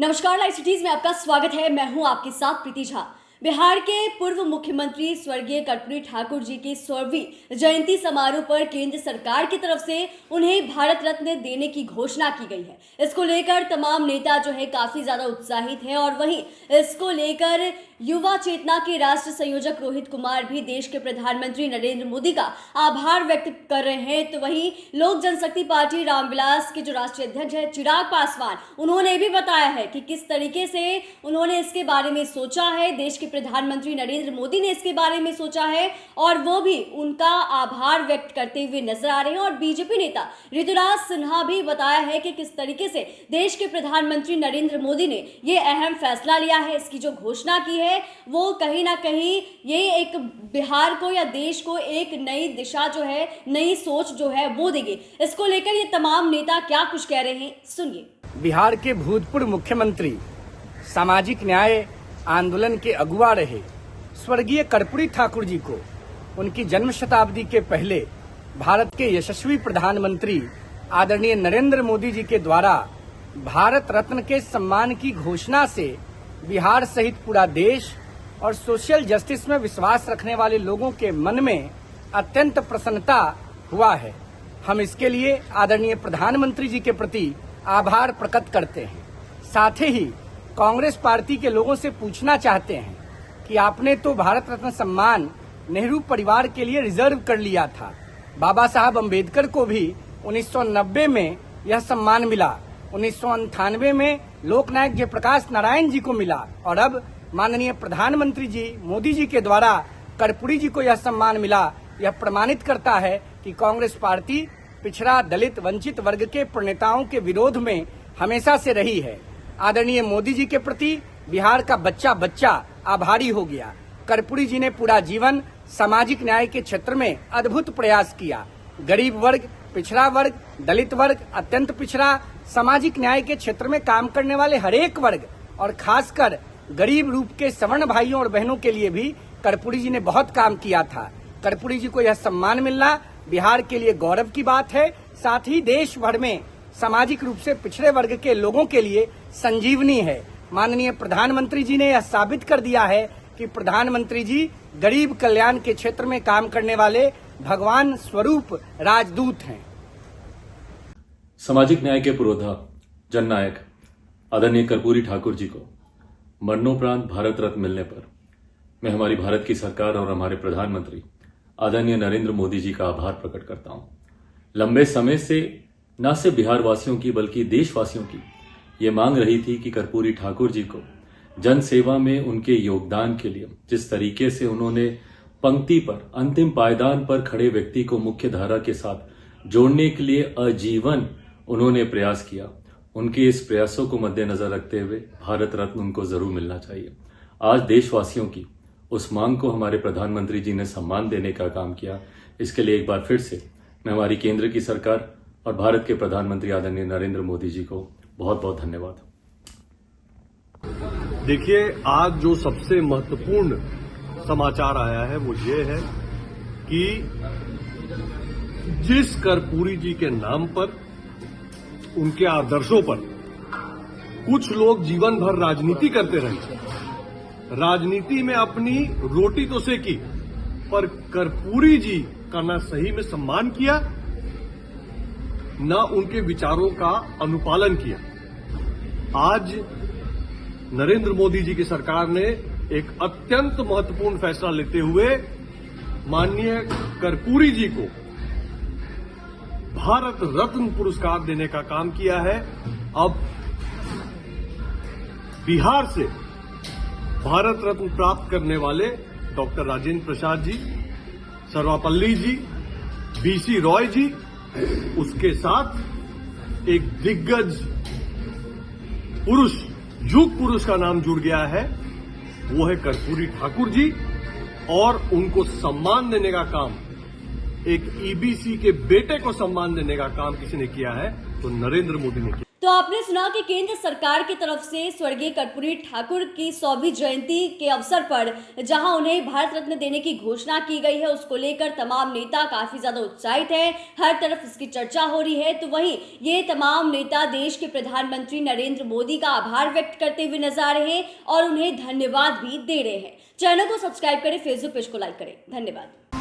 नमस्कार, live cities में आपका स्वागत है। मैं हूं आपके साथ प्रीति झा। बिहार के पूर्व मुख्यमंत्री स्वर्गीय कर्पूरी ठाकुर जी की 100वीं जयंती समारोह पर केंद्र सरकार की तरफ से उन्हें भारत रत्न देने की घोषणा की गई है। इसको लेकर तमाम नेता जो है काफी ज्यादा उत्साहित हैं और वहीं इसको लेकर युवा चेतना के राष्ट्र संयोजक रोहित कुमार भी देश के प्रधानमंत्री नरेंद्र मोदी का आभार व्यक्त कर रहे हैं। तो वहीं लोक जनशक्ति पार्टी रामविलास के जो राष्ट्रीय अध्यक्ष है चिराग पासवान, उन्होंने भी बताया है कि किस तरीके से उन्होंने इसके बारे में सोचा है, देश के प्रधानमंत्री नरेंद्र मोदी ने इसके बारे में सोचा है और वो भी उनका आभार व्यक्त करते हुए नजर आ रहे हैं। और बीजेपी नेता ऋतुराज सिन्हा भी बताया है कि किस तरीके से देश के प्रधानमंत्री नरेंद्र मोदी ने ये अहम फैसला लिया है, इसकी जो घोषणा की है वो कहीं ना कहीं ये एक बिहार को या देश को एक नई दिशा जो है, नई सोच जो है वो देगी। इसको लेकर ये तमाम नेता क्या कुछ कह रहे हैं, सुनिए। बिहार के भूतपूर्व मुख्यमंत्री, सामाजिक न्याय आंदोलन के अगुवा रहे स्वर्गीय कर्पूरी ठाकुर जी को उनकी जन्म शताब्दी के पहले भारत के यशस्वी प्रधानमंत्री आदरणीय नरेंद्र मोदी जी के द्वारा भारत रत्न के सम्मान की घोषणा से बिहार सहित पूरा देश और सोशल जस्टिस में विश्वास रखने वाले लोगों के मन में अत्यंत प्रसन्नता हुआ है। हम इसके लिए आदरणीय प्रधानमंत्री जी के प्रति आभार प्रकट करते हैं। साथ ही कांग्रेस पार्टी के लोगों से पूछना चाहते हैं कि आपने तो भारत रत्न सम्मान नेहरू परिवार के लिए रिजर्व कर लिया था। बाबा साहब अम्बेडकर को भी 1990 में यह सम्मान मिला, 1998 में लोकनायक जयप्रकाश नारायण जी को मिला और अब माननीय प्रधानमंत्री जी मोदी जी के द्वारा कर्पूरी जी को यह सम्मान मिला। यह प्रमाणित करता है कि कांग्रेस पार्टी पिछड़ा, दलित, वंचित वर्ग के प्रणेताओं के विरोध में हमेशा से रही है। आदरणीय मोदी जी के प्रति बिहार का बच्चा बच्चा आभारी हो गया। कर्पूरी जी ने पूरा जीवन सामाजिक न्याय के क्षेत्र में अद्भुत प्रयास किया। गरीब वर्ग, पिछड़ा वर्ग, दलित वर्ग, अत्यंत पिछड़ा, सामाजिक न्याय के क्षेत्र में काम करने वाले हरेक वर्ग और खासकर गरीब रूप के सवर्ण भाइयों और बहनों के लिए भी कर्पूरी जी ने बहुत काम किया था। कर्पूरी जी को यह सम्मान मिलना बिहार के लिए गौरव की बात है। साथ ही देश भर में सामाजिक रूप से पिछड़े वर्ग के लोगों के लिए संजीवनी है। माननीय प्रधानमंत्री जी ने यह साबित कर दिया है कि प्रधानमंत्री जी गरीब कल्याण के क्षेत्र में काम करने वाले भगवान स्वरूप राजदूत हैं। सामाजिक न्याय के पुरोधा जननायक आदरणीय कर्पूरी ठाकुर जी को मरणोपरांत भारत रत्न मिलने पर मैं हमारी भारत की सरकार और हमारे प्रधानमंत्री आदरणीय नरेंद्र मोदी जी का आभार प्रकट करता हूं। लंबे समय से न सिर्फ बिहार वासियों की बल्कि देशवासियों की ये मांग रही थी कि कर्पूरी ठाकुर जी को जन सेवा में उनके योगदान के लिए, जिस तरीके से उन्होंने पंक्ति पर, अंतिम पायदान पर खड़े व्यक्ति को मुख्य धारा के साथ जोड़ने के लिए आजीवन उन्होंने प्रयास किया, उनके इस प्रयासों को मद्देनजर रखते हुए भारत रत्न उनको जरूर मिलना चाहिए। आज देशवासियों की उस मांग को हमारे प्रधानमंत्री जी ने सम्मान देने का काम किया। इसके लिए एक बार फिर से मैं हमारी केंद्र की सरकार और भारत के प्रधानमंत्री आदरणीय नरेंद्र मोदी जी को बहुत बहुत धन्यवाद। देखिए, आज जो सबसे महत्वपूर्ण समाचार आया है वो ये है कि जिस कर्पूरी जी के नाम पर, उनके आदर्शों पर कुछ लोग जीवन भर राजनीति करते रहे, राजनीति में अपनी रोटी तो सेकी, पर कर्पूरी जी का न सही में सम्मान किया, न उनके विचारों का अनुपालन किया। आज नरेंद्र मोदी जी की सरकार ने एक अत्यंत महत्वपूर्ण फैसला लेते हुए माननीय कर्पूरी जी को भारत रत्न पुरस्कार देने का काम किया है। अब बिहार से भारत रत्न प्राप्त करने वाले डॉक्टर राजेंद्र प्रसाद जी, सर्वपल्ली जी, बीसी रॉय जी, उसके साथ एक दिग्गज पुरुष, युग पुरुष का नाम जुड़ गया है, वो है कर्पूरी ठाकुर जी। और उनको सम्मान देने का काम, एक ईबीसी के बेटे को सम्मान देने का काम किसी ने किया है तो नरेंद्र मोदी ने किया। तो आपने सुना कि केंद्र सरकार की तरफ से स्वर्गीय कर्पूरी ठाकुर की 100वीं जयंती के अवसर पर जहां उन्हें भारत रत्न देने की घोषणा की गई है, उसको लेकर तमाम नेता काफी ज्यादा उत्साहित हैं। हर तरफ इसकी चर्चा हो रही है। तो वहीं ये तमाम नेता देश के प्रधानमंत्री नरेंद्र मोदी का आभार व्यक्त करते हुए नजर आ रहे हैं और उन्हें धन्यवाद भी दे रहे हैं। चैनल को सब्सक्राइब करें, फेसबुक पेज को लाइक करें। धन्यवाद।